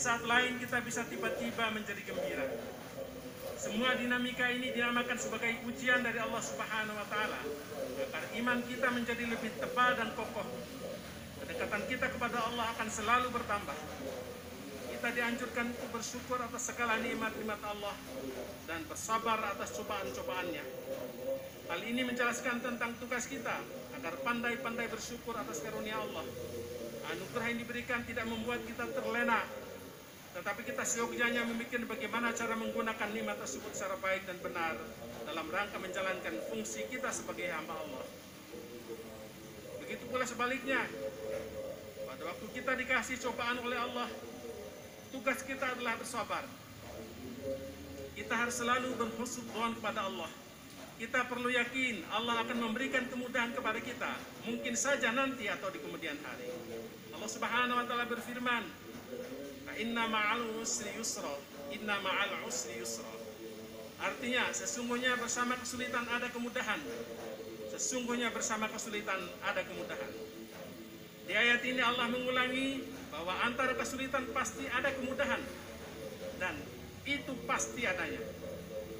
saat lain kita bisa tiba-tiba menjadi gembira. Semua dinamika ini dinamakan sebagai ujian dari Allah Subhanahu wa Ta'ala agar iman kita menjadi lebih tebal dan kokoh. Kedekatan kita kepada Allah akan selalu bertambah. Kita dianjurkan untuk bersyukur atas segala nikmat-nikmat Allah dan bersabar atas cobaan-cobaannya. Hal ini menjelaskan tentang tugas kita agar pandai-pandai bersyukur atas karunia Allah. Anugerah yang diberikan tidak membuat kita terlena, tetapi kita seyogyanya memikir bagaimana cara menggunakan nikmat tersebut secara baik dan benar dalam rangka menjalankan fungsi kita sebagai hamba Allah. Begitu pula sebaliknya, pada waktu kita dikasih cobaan oleh Allah, tugas kita adalah bersabar. Kita harus selalu berhusnudzon kepada Allah. Kita perlu yakin Allah akan memberikan kemudahan kepada kita, mungkin saja nanti atau di kemudian hari. Allah Subhanahu wa Ta'ala berfirman, "Inna ma'al usri yusra, inna ma'al usri yusra." Artinya, sesungguhnya bersama kesulitan ada kemudahan. Sesungguhnya bersama kesulitan ada kemudahan. Di ayat ini Allah mengulangi bahwa antara kesulitan pasti ada kemudahan, dan itu pasti adanya.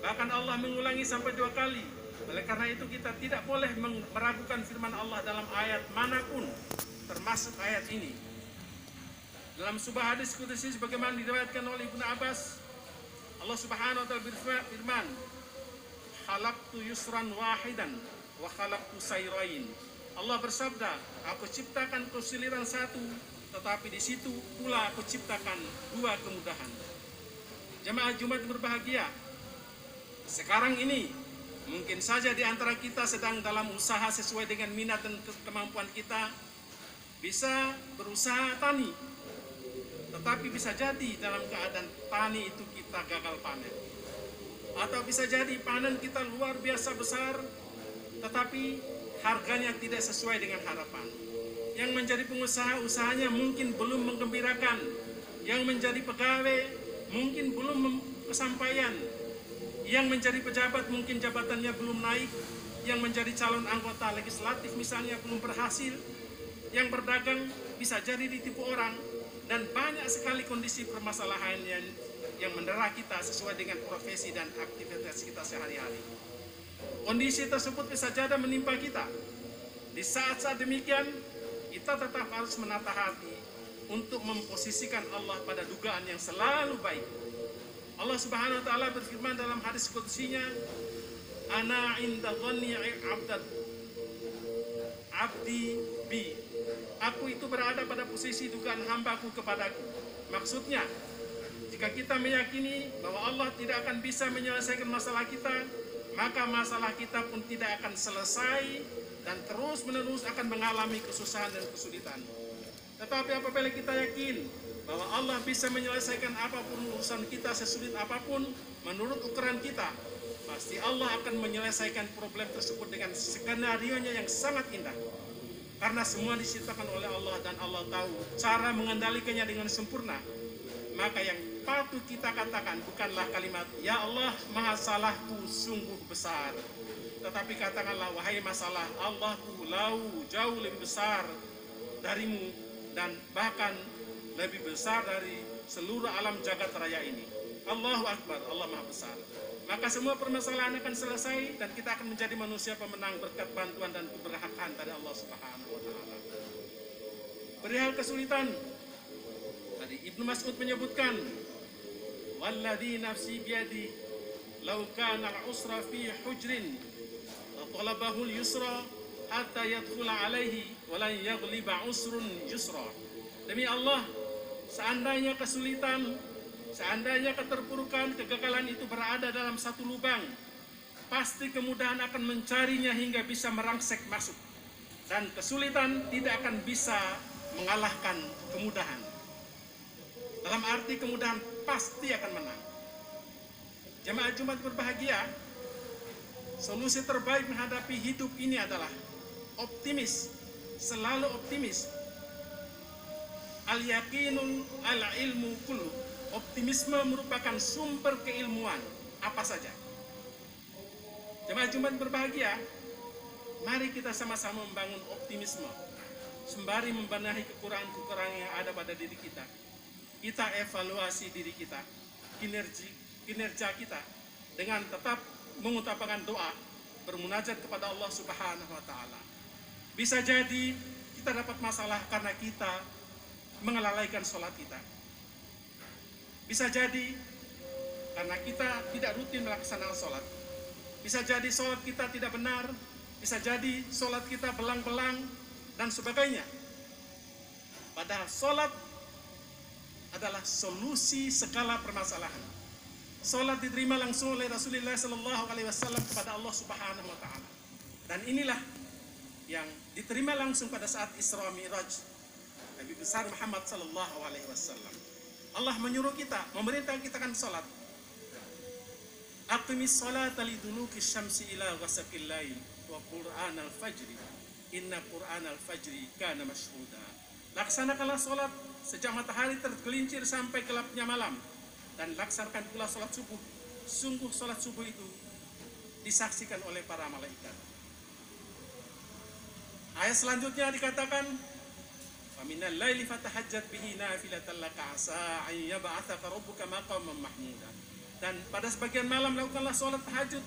Bahkan Allah mengulangi sampai 2 kali. Oleh karena itu kita tidak boleh meragukan firman Allah dalam ayat manapun, termasuk ayat ini. Dalam sebuah hadis qudsi sebagaimana diriwayatkan oleh Ibnu Abbas, Allah Subhanahu wa Ta'ala berfirman, "Khalaqtu yusran wahidan wa khalaqtu sayrain." Allah bersabda, "Aku ciptakan kesulitan satu, tetapi di situ pula aku ciptakan 2 kemudahan." Jemaah Jumat berbahagia, sekarang ini mungkin saja di antara kita sedang dalam usaha sesuai dengan minat dan kemampuan kita, bisa berusaha tani, tetapi bisa jadi dalam keadaan tani itu kita gagal panen. Atau bisa jadi panen kita luar biasa besar, tetapi harganya tidak sesuai dengan harapan. Yang menjadi pengusaha, usahanya mungkin belum menggembirakan. Yang menjadi pegawai mungkin belum kesampaian. Yang menjadi pejabat mungkin jabatannya belum naik. Yang menjadi calon anggota legislatif misalnya belum berhasil. Yang berdagang bisa jadi ditipu orang. Dan banyak sekali kondisi permasalahan yang mendera kita sesuai dengan profesi dan aktivitas kita sehari-hari. Kondisi tersebut bisa jadi menimpa kita. Di saat-saat demikian, kita tetap harus menata hati untuk memposisikan Allah pada dugaan yang selalu baik. Allah Subhanahu wa Ta'ala berfirman dalam hadis qudsinya, "Ana inda dhanni 'abdi bi." Aku itu berada pada posisi dugaan hambaku kepadaku. Maksudnya, jika kita meyakini bahwa Allah tidak akan bisa menyelesaikan masalah kita, maka masalah kita pun tidak akan selesai dan terus-menerus akan mengalami kesusahan dan kesulitan. Tetapi apabila kita yakin bahwa Allah bisa menyelesaikan apapun urusan kita sesulit apapun menurut ukuran kita, pasti Allah akan menyelesaikan problem tersebut dengan skenario-nya yang sangat indah. Karena semua diciptakan oleh Allah dan Allah tahu cara mengendalikannya dengan sempurna. Maka yang patut kita katakan bukanlah kalimat, "Ya Allah, maha salahku sungguh besar." Tetapi katakanlah, "Wahai masalah, Allahku jauh lebih besar darimu dan bahkan lebih besar dari seluruh alam jagat raya ini." Allahu Akbar, Allah maha besar. Maka semua permasalahan akan selesai dan kita akan menjadi manusia pemenang berkat bantuan dan keberkahan dari Allah Subhanahu wa Ta'ala. Perihal kesulitan, tadi Ibnu Mas'ud menyebutkan, "Walladzi nafsi biyadi law kana al-usra fi hujrin talabahu al-yusra hatta yadkhula alaihi wa lan yaghliba usrun yusra." Demi Allah, seandainya kesulitan, seandainya keterpurukan, kegagalan itu berada dalam satu lubang, pasti kemudahan akan mencarinya hingga bisa merangsek masuk. Dan kesulitan tidak akan bisa mengalahkan kemudahan. Dalam arti kemudahan pasti akan menang. Jemaah Jumat berbahagia, solusi terbaik menghadapi hidup ini adalah optimis, selalu optimis. Al-yakinun al-ilmu kullu. Optimisme merupakan sumber keilmuan apa saja. Jemaah Jumat berbahagia, mari kita sama-sama membangun optimisme sembari membenahi kekurangan-kekurangan yang ada pada diri kita. kita evaluasi diri kita, kinerja kita dengan tetap mengutamakan doa, bermunajat kepada Allah Subhanahu wa taala. Bisa jadi kita dapat masalah karena kita mengelalaikan sholat kita. Bisa jadi karena kita tidak rutin melaksanakan sholat. Bisa jadi sholat kita tidak benar, bisa jadi sholat kita belang-belang dan sebagainya. Padahal sholat adalah solusi segala permasalahan. Sholat diterima langsung oleh Rasulullah SAW kepada Allah Subhanahu wa taala. Dan inilah yang diterima langsung pada saat Isra Mi'raj Nabi besar Muhammad SAW. Allah menyuruh kita, memerintah kita kan sholat. Aqimis sholata liduluki syamsi ila ghasaqil lail wa qur'anal fajri inna qur'anal fajri kana mashhuda. Laksanakanlah sholat sejak matahari tergelincir sampai gelapnya malam, dan laksanakan pula sholat subuh. Sungguh sholat subuh itu disaksikan oleh para malaikat. Ayat selanjutnya dikatakan, faminal laili fatahajjat bihi nafilatan laka asa an yab'atsaka rabbuka maqaman mahmuda. Dan pada sebagian malam lakukanlah sholat tahajud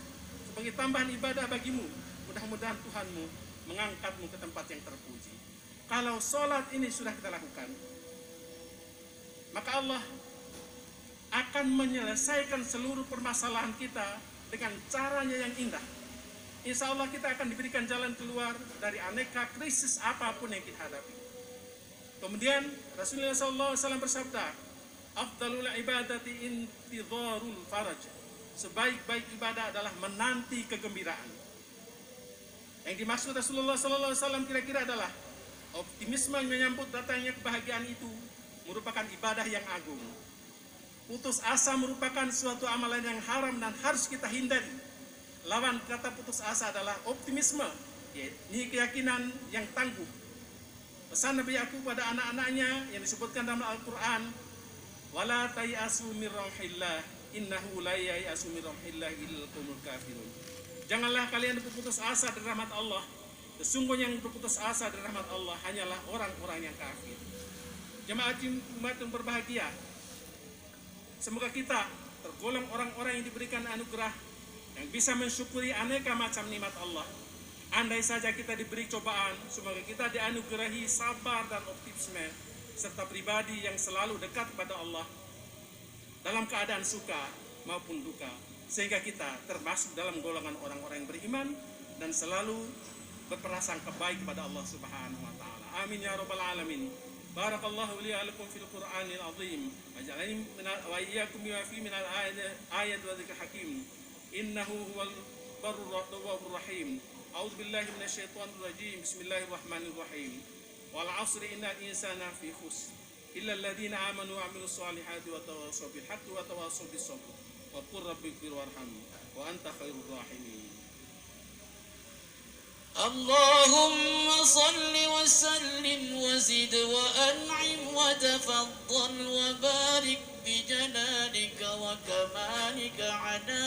sebagai tambahan ibadah bagimu. Mudah-mudahan Tuhanmu mengangkatmu ke tempat yang terpuji. Kalau sholat ini sudah kita lakukan, maka Allah akan menyelesaikan seluruh permasalahan kita dengan caranya yang indah. Insya Allah kita akan diberikan jalan keluar dari aneka krisis apapun yang kita hadapi. Kemudian Rasulullah SAW bersabda, afdalul ibadati intidharul faraj. Sebaik-baik ibadah adalah menanti kegembiraan. Yang dimaksud Rasulullah SAW kira-kira adalah optimisme menyambut datangnya kebahagiaan itu merupakan ibadah yang agung. Putus asa merupakan suatu amalan yang haram dan harus kita hindari. Lawan kata putus asa adalah optimisme, ini keyakinan yang tangguh. Pesan Nabi Yakub pada anak-anaknya yang disebutkan dalam Al-Quran, wala tayasu min rauhillah innahu la yayasu min rauhillah illal qaumul kafirun. Janganlah kalian berputus asa dari rahmat Allah. Sesungguhnya yang berputus asa dari rahmat Allah hanyalah orang-orang yang kafir. Jemaat umat yang berbahagia, semoga kita tergolong orang-orang yang diberikan anugerah yang bisa mensyukuri aneka macam nikmat Allah. Andai saja kita diberi cobaan, semoga kita dianugerahi sabar dan optimisme serta pribadi yang selalu dekat kepada Allah dalam keadaan suka maupun duka, sehingga kita termasuk dalam golongan orang-orang yang beriman dan selalu berprasangka baik kepada Allah Subhanahu wa taala. Amin ya rabbal alamin. Barakallahu li wa lakum fil Qur'anil azim. Waj'alni wa iyyakum fi min al-ayat wa dzikril hakim. Innahu huwal barrur rahim. A'udzu billahi minasyaitonir rajim. Bismillahirrahmanirrahim. Wal 'asri innal insana fi khusr illa alladziina aamanu wa 'amilus solihati wa tawassaw bil haqqi wa tawassaw bis sabr. Wa qur rabbighfir warham wa anta khairur rahimin. اللهم صل وسلم وزد وأنعم وتفضل وبارك بجلالك وكمالك على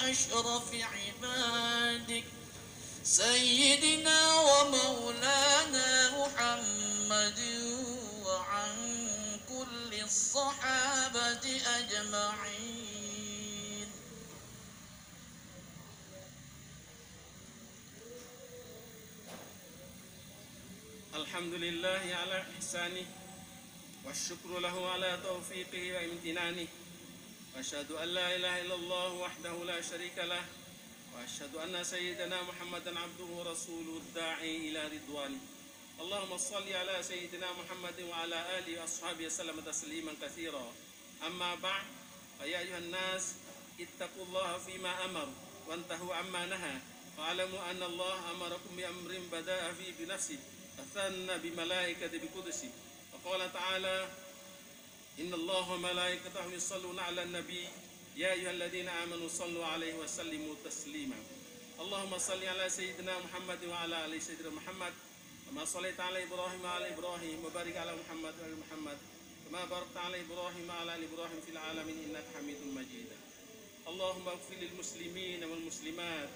أشرف عبادك سيدنا ومولانا محمد وعن كل الصحابة أجمعين. Alhamdulillahi ala ihsanih wa syukru lahu ala taufiqihi wa imtinanih wa asyhadu an la ilaha illallah wahdahu la syarika lah wa asyhadu anna sayyidana Muhammadan abduhu wa rasuluhu da'i ila ridwani. Allahumma salli ala sayyidina Muhammadin wa ala alihi wa ashabihi sallam tasliman katsira. Amma ba'd, fa ya ayuhan nas ittaqullaha fima amar wa antahu amma naha wa alamu anna Allah amarakum bi amrin bada'a fi bi nafsihi أثنى بملائكة بقدسه وقال تعالى إن الله وملائكته يصلون على النبي يا أيها الذين آمنوا صلوا عليه وسلموا تسليما. اللهم صل على سيدنا محمد وعلى آل سيدنا محمد كما صليت على إبراهيم وعلى إبراهيم وبارك على محمد وعلى محمد كما باركت على إبراهيم وعلى آل إبراهيم في العالمين إنك حميد مجيد. اللهم اغفر للمسلمين والمسلمات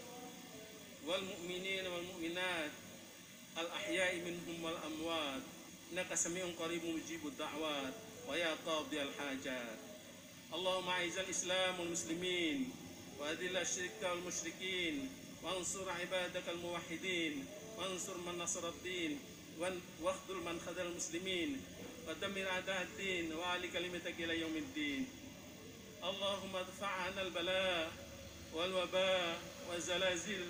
والمؤمنين والمؤمنات الأحياء منهم والأموات إنك سميع قريب مجيب الدعوات. ويا قاضي الحاجات. اللهم أعز الإسلام والمسلمين وأذل الشرك والمشركين وانصر عبادك الموحدين وانصر من نصر الدين واخذل من خذل المسلمين ودمر أعداء الدين وأعل كلمتك إلى يوم الدين. اللهم ادفع عنا البلاء والوباء والزلازل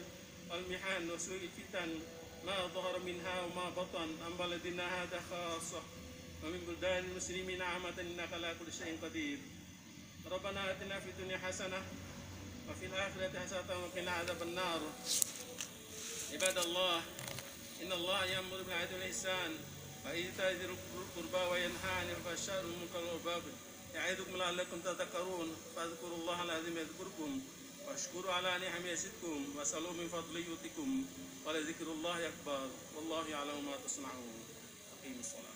والمحن وسوء الفتن ما ظهر منها وما بطن عن بلدنا هذا خاصة ومن بلدان المسلمين عامة إنك على كل شيء قدير. ربنا آتنا في الدنيا حسنة وفي الآخرة حسنة وقنا عذاب النار. عباد الله، إن الله يأمر بالعدل والإحسان وإيتاء ذي القربى وينهى عن الفحشاء والمنكر والبغي يعظكم لعلكم تذكرون. فاذكروا الله العظيم يذكركم واشكروا على نعمه يزدكم واسألوه من فضله يؤتكم ولذكر الله أكبر والله يعلم ما تصنعون. أقيموا الصلاة.